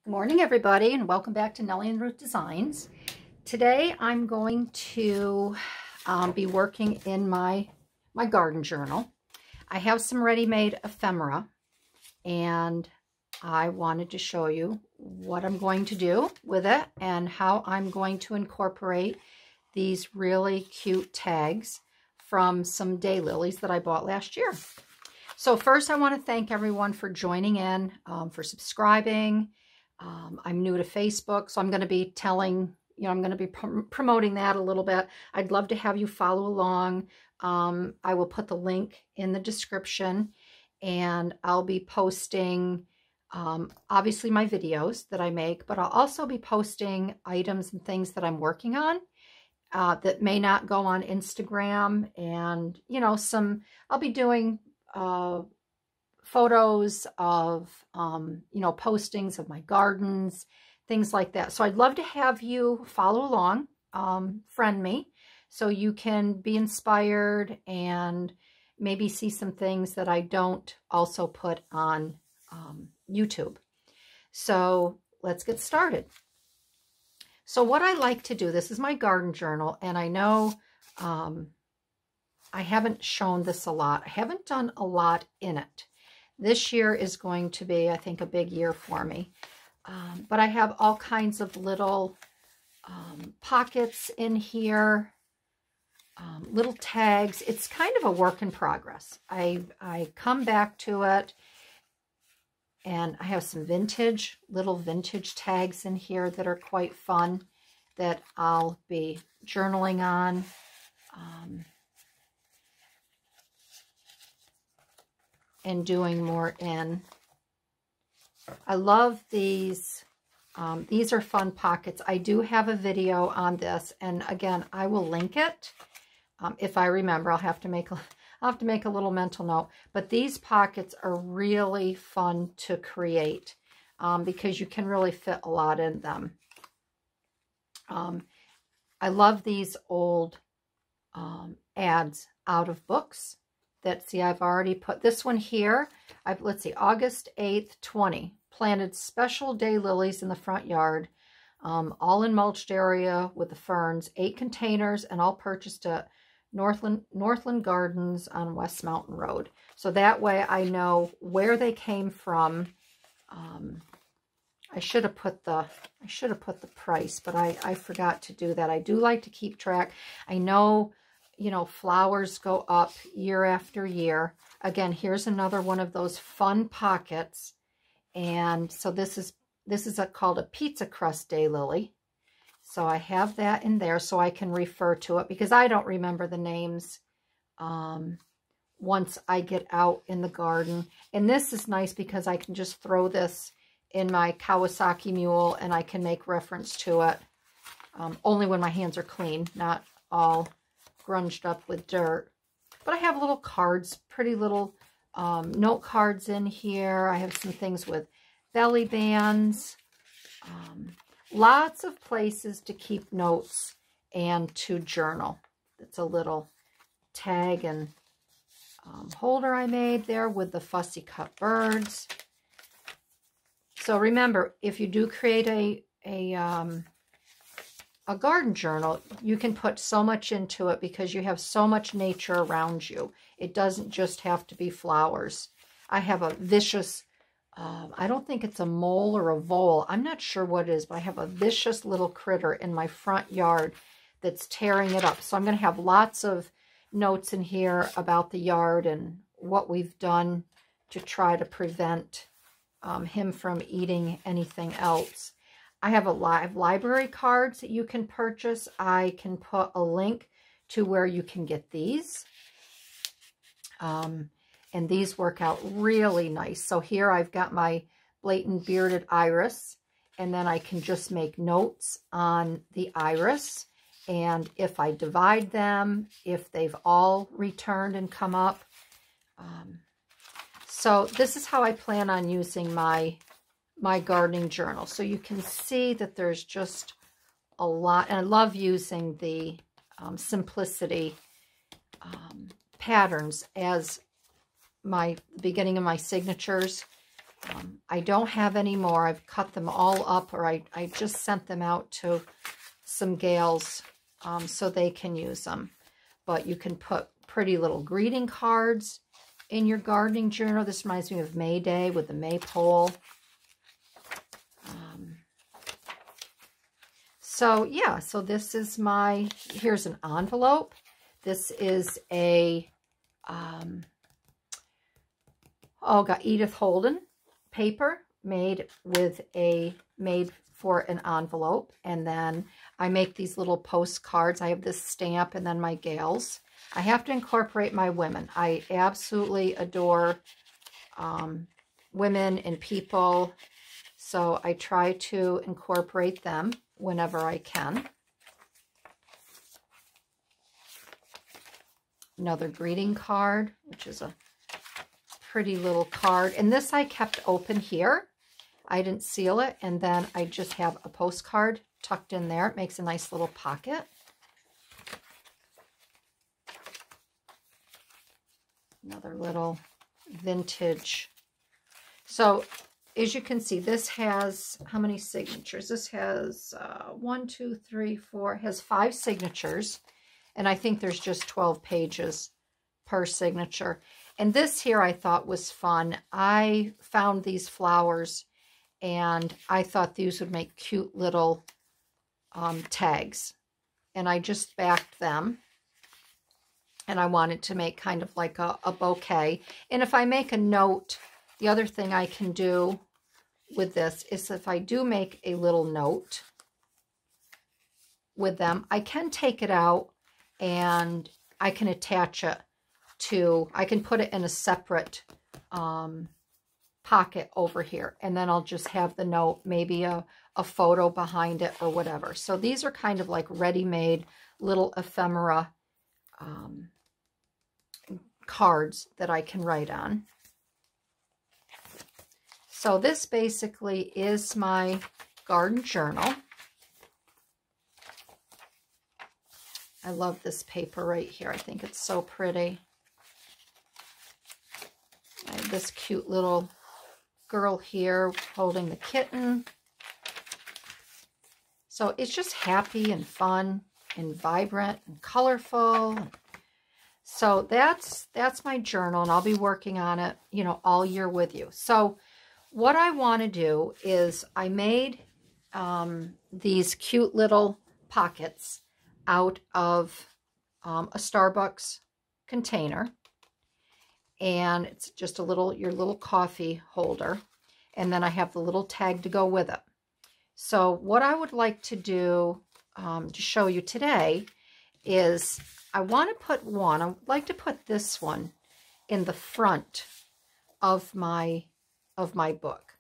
Good morning, everybody, and welcome back to Nellie and Ruth Designs. Today, I'm going to be working in my garden journal. I have some ready-made ephemera, and I wanted to show you what I'm going to do with it and how I'm going to incorporate these really cute tags from some daylilies that I bought last year. So first, I want to thank everyone for joining in, for subscribing. I'm new to Facebook, so I'm going to be I'm going to be promoting that a little bit. I'd love to have you follow along. I will put the link in the description, and I'll be posting, obviously, my videos that I make, but I'll also be posting items and things that I'm working on that may not go on Instagram, and, I'll be doing photos of, postings of my gardens, things like that. So I'd love to have you follow along, friend me, so you can be inspired and maybe see some things that I don't also put on YouTube. So let's get started. So what I like to do, this is my garden journal, and I know I haven't shown this a lot. I haven't done a lot in it. This year is going to be, I think, a big year for me. But I have all kinds of little pockets in here, little tags. It's kind of a work in progress. I come back to it, and I have some little vintage tags in here that are quite fun that I'll be journaling on. And doing more in. I love these. These are fun pockets. I do have a video on this, and again, I will link it if I remember. I'll have to make a little mental note. But these pockets are really fun to create because you can really fit a lot in them. I love these old ads out of books. I've already put this one here. Let's see, August 8th, 20. Planted special daylilies in the front yard, all in mulched area with the ferns, 8 containers, and all purchased at Northland Gardens on West Mountain Road. So that way I know where they came from. I should have put the price, but I forgot to do that. I do like to keep track. I know, flowers go up year after year. Again, here's another one of those fun pockets. And so this is called a pizza crust daylily. So I have that in there so I can refer to it because I don't remember the names once I get out in the garden. And this is nice because I can just throw this in my Kawasaki mule and I can make reference to it only when my hands are clean, not all grunged up with dirt. But I have little cards, pretty little note cards in here. I have some things with belly bands, lots of places to keep notes and to journal. It's a little tag and holder I made there with the fussy cut birds. So remember, if you do create a garden journal, you can put so much into it because you have so much nature around you. It doesn't just have to be flowers. I have a vicious, I don't think it's a mole or a vole. I'm not sure what it is, but I have a vicious little critter in my front yard that's tearing it up. So I'm going to have lots of notes in here about the yard and what we've done to try to prevent him from eating anything else. I have library cards that you can purchase. I can put a link to where you can get these. And these work out really nice. So here I've got my blatant bearded iris, and then I can just make notes on the iris. And if I divide them, if they've all returned and come up. So this is how I plan on using my gardening journal. So you can see that there's just a lot, and I love using the simplicity patterns as my beginning of my signatures. I don't have any more. I've cut them all up, or I just sent them out to some gals so they can use them. But you can put pretty little greeting cards in your gardening journal. This reminds me of May Day with the maypole. So yeah, so this is my, here's an envelope. This is a, got Edith Holden paper made for an envelope. And then I make these little postcards. I have this stamp and then my gals. I have to incorporate my women. I absolutely adore women and people. So I try to incorporate them whenever I can. Another greeting card, which is a pretty little card. And this I kept open here. I didn't seal it. And then I just have a postcard tucked in there. It makes a nice little pocket. Another little vintage. So as you can see, this has how many signatures? This has 1, 2, 3, 4, has 5 signatures. And I think there's just 12 pages per signature. And this here I thought was fun. I found these flowers and I thought these would make cute little tags. And I just backed them. And I wanted to make kind of like a bouquet. And if I make a note, the other thing I can do with this is if I do make a little note with them, I can take it out and I can attach it to, I can put it in a separate pocket over here. And then I'll just have the note, maybe a photo behind it or whatever. So these are kind of like ready-made little ephemera cards that I can write on. So this basically is my garden journal. I love this paper right here. I think it's so pretty. I have this cute little girl here holding the kitten. So it's just happy and fun and vibrant and colorful. So that's my journal, and I'll be working on it, you know, all year with you. So what I want to do is I made these cute little pockets out of a Starbucks container, and it's just a little, your little coffee holder, and then I have the little tag to go with it. So what I would like to do to show you today is I want to put one, I would like to put this one in the front of my book.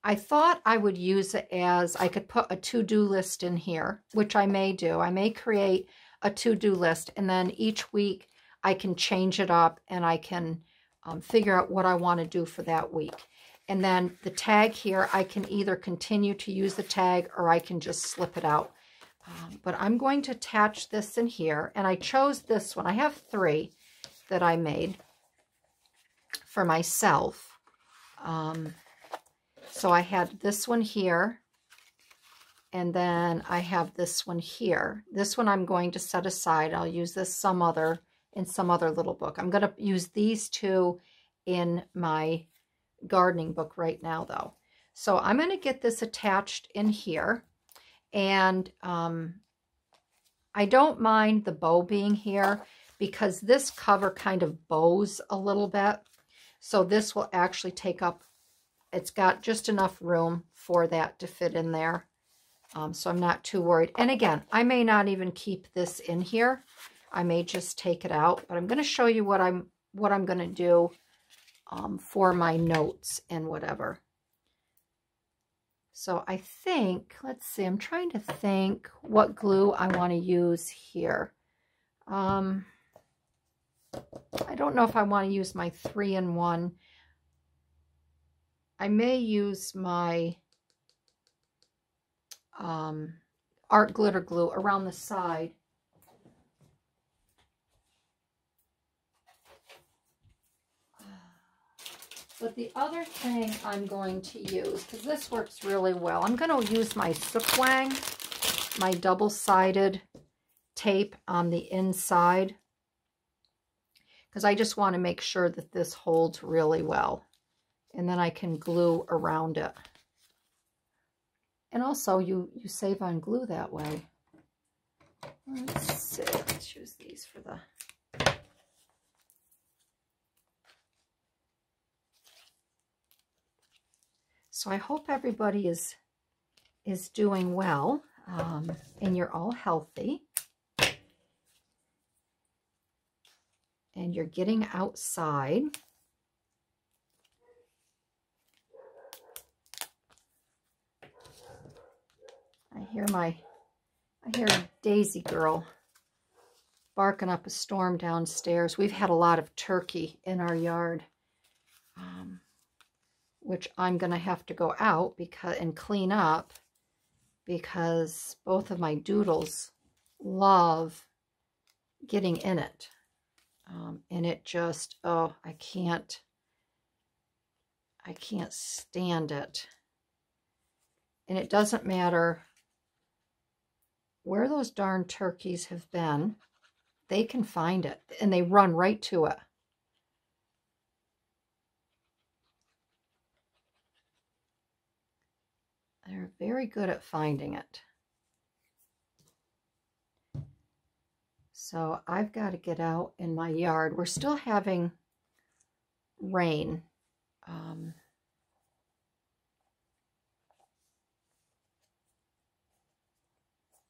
I thought I would use it as, I could put a to-do list in here, which I may do. I may create a to-do list, and then each week I can change it up and I can figure out what I want to do for that week. And then the tag here, I can either continue to use the tag or I can just slip it out. But I'm going to attach this in here, and I chose this one. I have 3 that I made for myself. So I had this one here, and then I have this one here. This one I'm going to set aside. I'll use this in some other little book. I'm going to use these 2 in my gardening book right now, though. So I'm going to get this attached in here, and I don't mind the bow being here because this cover kind of bows a little bit. So this will actually take up, it's got just enough room for that to fit in there. So I'm not too worried. And again, I may not even keep this in here. I may just take it out, but I'm going to show you what I'm going to do for my notes and whatever. So I think, let's see, I'm trying to think what glue I want to use here. I don't know if I want to use my 3-in-1. I may use my art glitter glue around the side. But the other thing I'm going to use, because this works really well, I'm going to use my Sookwang, my double-sided tape on the inside, because I just want to make sure that this holds really well. And then I can glue around it. And also, you save on glue that way. Let's see, let's use these for the... So I hope everybody is doing well, and you're all healthy. And you're getting outside. I hear Daisy Girl barking up a storm downstairs. We've had a lot of turkey in our yard, which I'm going to have to go out and clean up, because both of my doodles love getting in it. And it just, oh, I can't stand it. And it doesn't matter where those darn turkeys have been, they can find it, and they run right to it. They're very good at finding it. So I've got to get out in my yard. We're still having rain.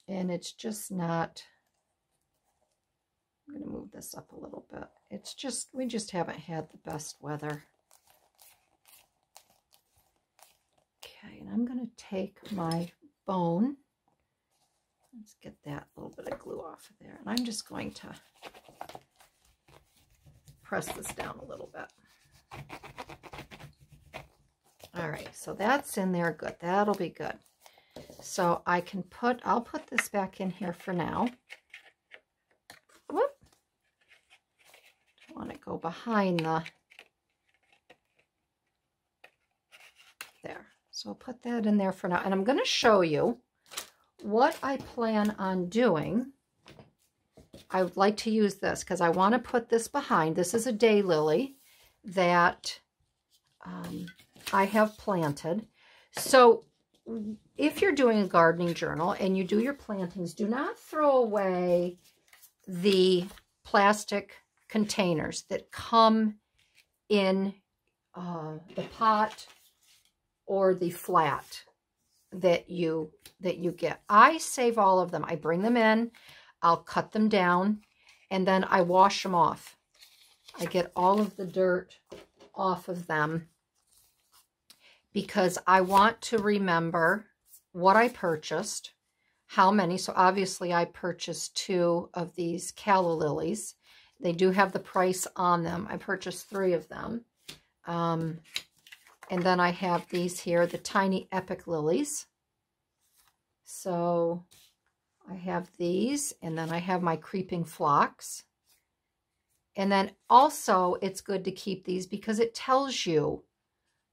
And it's just not, I'm going to move this up a little bit. It's just, we just haven't had the best weather. Okay, and I'm going to take my bone. Let's get that little bit of glue off of there. And I'm just going to press this down a little bit. All right, so that's in there good. That'll be good. So I'll put this back in here for now. Whoop. I want to go behind there. So I'll put that in there for now. And I'm going to show you what I plan on doing. I would like to use this because I want to put this behind. This is a daylily that I have planted. So if you're doing a gardening journal and you do your plantings, do not throw away the plastic containers that come in the pot or the flat that you get. I save all of them. I bring them in, I'll cut them down, and then I wash them off. I get all of the dirt off of them because I want to remember what I purchased, how many. So obviously I purchased 2 of these calla lilies. They do have the price on them. I purchased 3 of them. And then I have these here, the tiny epic lilies. So I have these, and then I have my creeping phlox. And then also it's good to keep these because it tells you,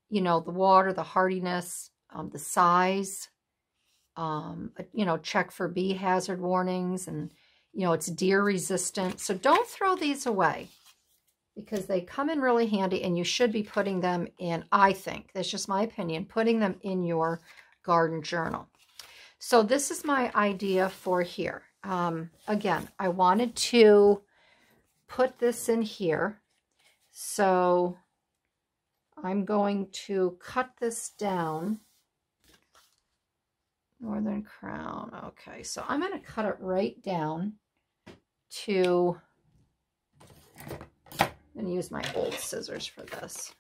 you know, the water, the hardiness, the size, you know, check for bee hazard warnings, and, you know, it's deer resistant. So don't throw these away because they come in really handy, and you should be putting them in, I think, that's just my opinion, putting them in your garden journal. So this is my idea for here. Again, I wanted to put this in here. So I'm going to cut this down. Northern Crown. Okay, so I'm going to cut it right down to, I'm going to use my old scissors for this.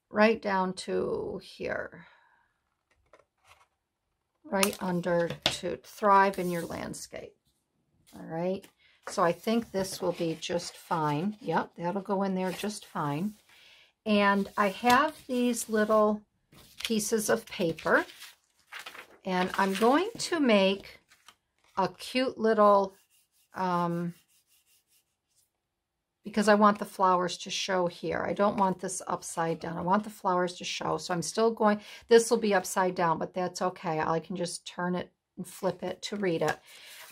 Right down to here. Right under to thrive in your landscape. All right. So I think this will be just fine. Yep, that'll go in there just fine. And I have these little pieces of paper, and I'm going to make a cute little because I want the flowers to show here. I don't want this upside down. I want the flowers to show. So I'm still going, this will be upside down, but that's okay. I can just turn it and flip it to read it.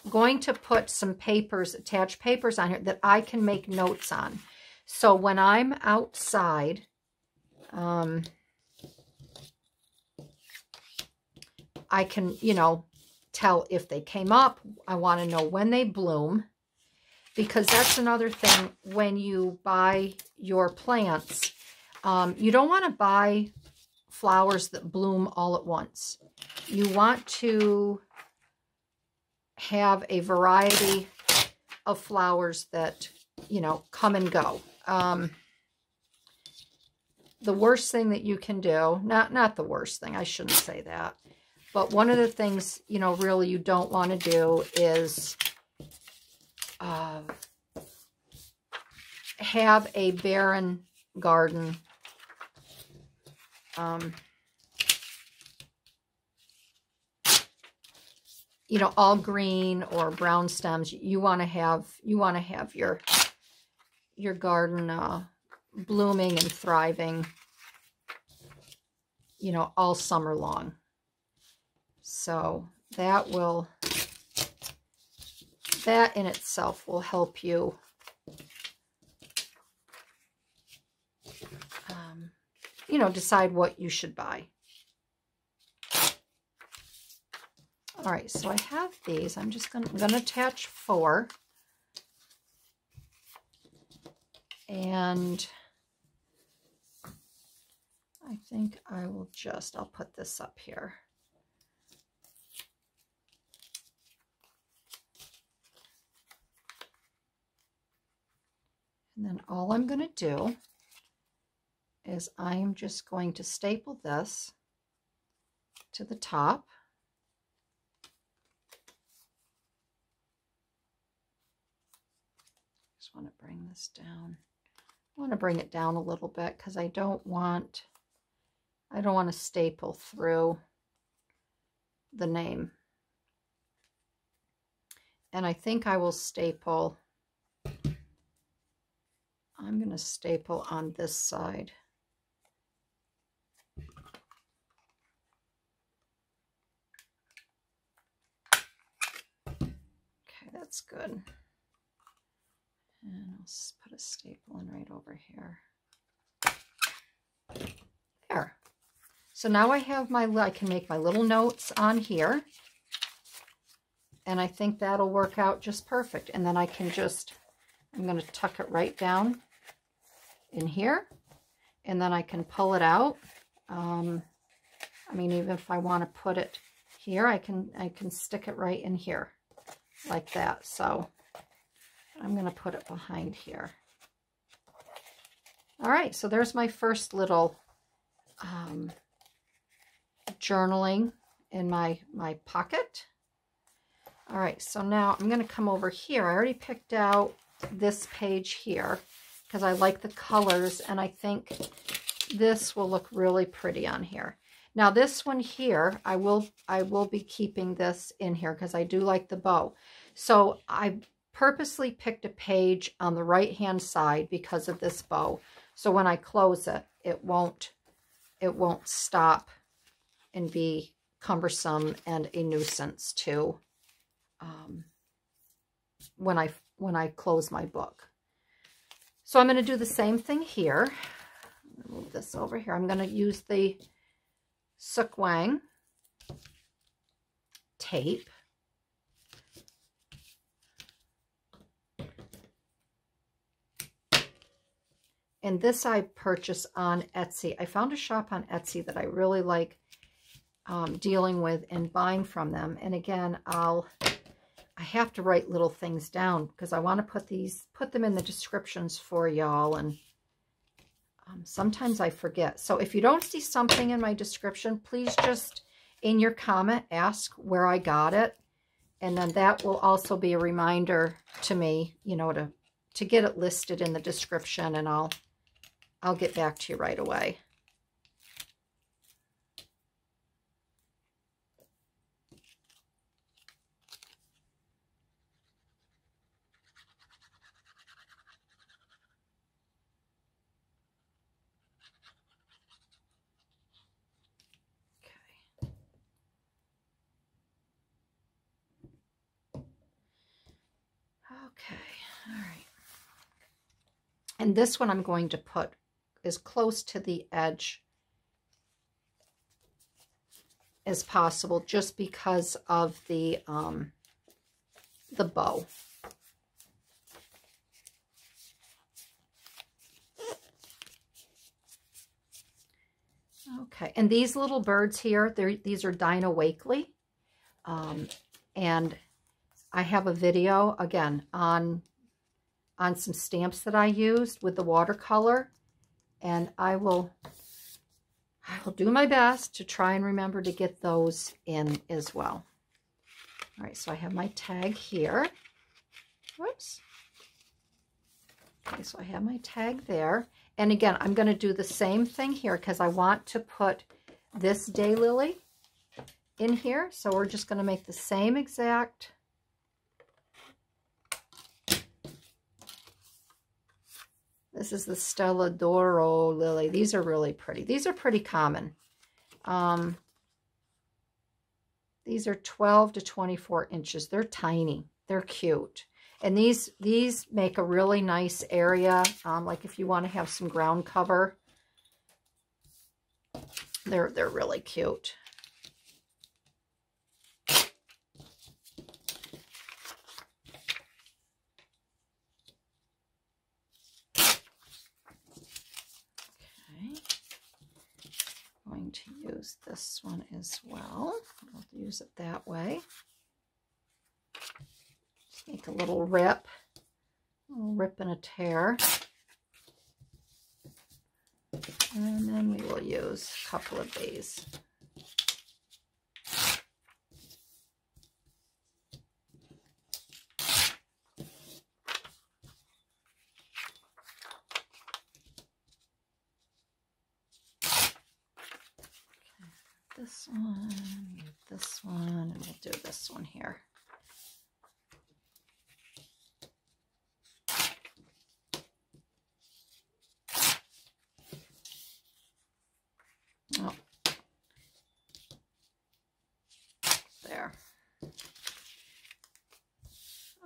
I'm going to put some papers, attached papers on here that I can make notes on. So when I'm outside, I can, you know, tell if they came up. I want to know when they bloom. Because that's another thing when you buy your plants. You don't want to buy flowers that bloom all at once. You want to have a variety of flowers that, you know, come and go. The worst thing that you can do, not the worst thing, I shouldn't say that, but one of the things, you know, really you don't want to do is have a barren garden. You know, all green or brown stems. You want to have your garden blooming and thriving, you know, all summer long. So that in itself will help you you know, decide what you should buy. All right, so I have these. I'm gonna attach 4. And I think I'll put this up here. And then all I'm going to do is I'm just going to staple this to the top. Just want to bring this down. I want to bring it down a little bit because I don't want to staple through the name. And I think I will staple, I'm going to staple on this side. Okay, that's good. And I'll put a staple in right over here. There. So now I have I can make my little notes on here. And I think that'll work out just perfect. And then I can I'm going to tuck it right down in here. And then I can pull it out. I mean, even if I want to put it here, I can stick it right in here like that. So I'm going to put it behind here. All right, so there's my first little journaling in my pocket. All right, so now I'm going to come over here. I already picked out this page here because I like the colors, and I think this will look really pretty on here. Now this one here, I will be keeping this in here because I do like the bow. So I purposely picked a page on the right hand side because of this bow. So when I close it, it won't stop and be cumbersome and a nuisance to when I close my book. So I'm going to do the same thing here. Move this over here. I'm going to use the Sukwang tape. And this I purchased on Etsy. I found a shop on Etsy that I really like dealing with and buying from them. And again, I have to write little things down because I want to put them in the descriptions for y'all. And sometimes I forget. So if you don't see something in my description, please just in your comment ask where I got it. And then that will also be a reminder to me, you know, to get it listed in the description, and I'll get back to you right away. Okay, all right. And this one I'm going to put as close to the edge as possible, just because of the bow. Okay, and these little birds here, these are Dinah Wakely. And I have a video, again, on some stamps that I used with the watercolor. And I will do my best to try and remember to get those in as well. All right, so I have my tag here. Whoops. Okay, so I have my tag there. And again, I'm going to do the same thing here because I want to put this daylily in here. So we're just going to make the same exact This is the Stella d'Oro lily. These are really pretty. These are pretty common. These are 12 to 24 inches. They're tiny. They're cute. And these make a really nice area, like if you want to have some ground cover. They're really cute. Going to use this one as well. I'll use it that way. Just make a little rip and a tear. And then we will use a couple of these. This one, and we'll do this one here. Oh, there.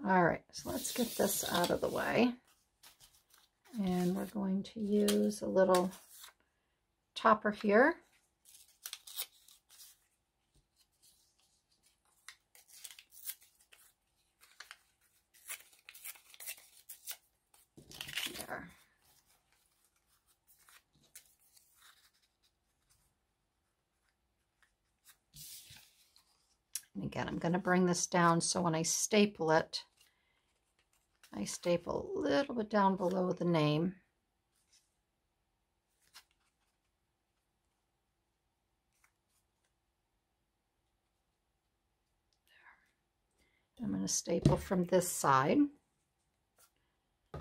All right, so let's get this out of the way. And we're going to use a little topper here. And again, I'm going to bring this down so when I staple it, I staple a little bit down below the name. There. I'm going to staple from this side. Yeah,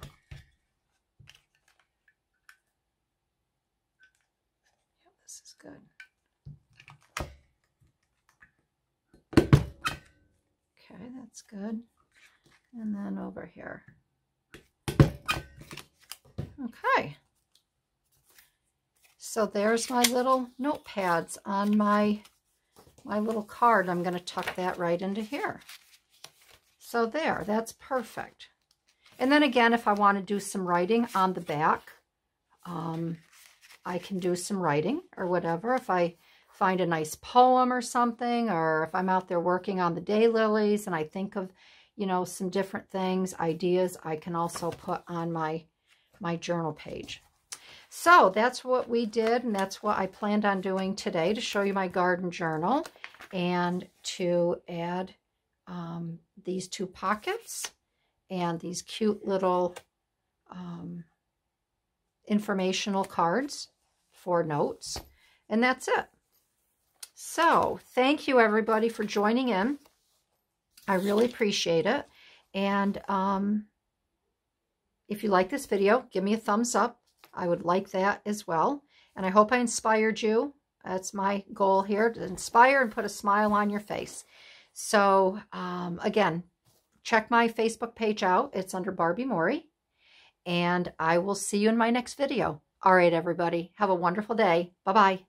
this is good. Okay, that's good. And then over here. Okay. So there's my little notepads on my little card. I'm going to tuck that right into here. So there, that's perfect. And then again, if I want to do some writing on the back, I can do some writing or whatever. If I find a nice poem or something, or if I'm out there working on the daylilies and I think of, you know, some different things, ideas, I can also put on my journal page. So that's what we did, and that's what I planned on doing today to show you my garden journal and to add these two pockets and these cute little informational cards for notes, and that's it. So thank you everybody for joining in. I really appreciate it. And if you like this video, give me a thumbs up. I would like that as well. And I hope I inspired you. That's my goal here, to inspire and put a smile on your face. So again, check my Facebook page out. It's under Barbie Mori. And I will see you in my next video. All right, everybody. Have a wonderful day. Bye-bye.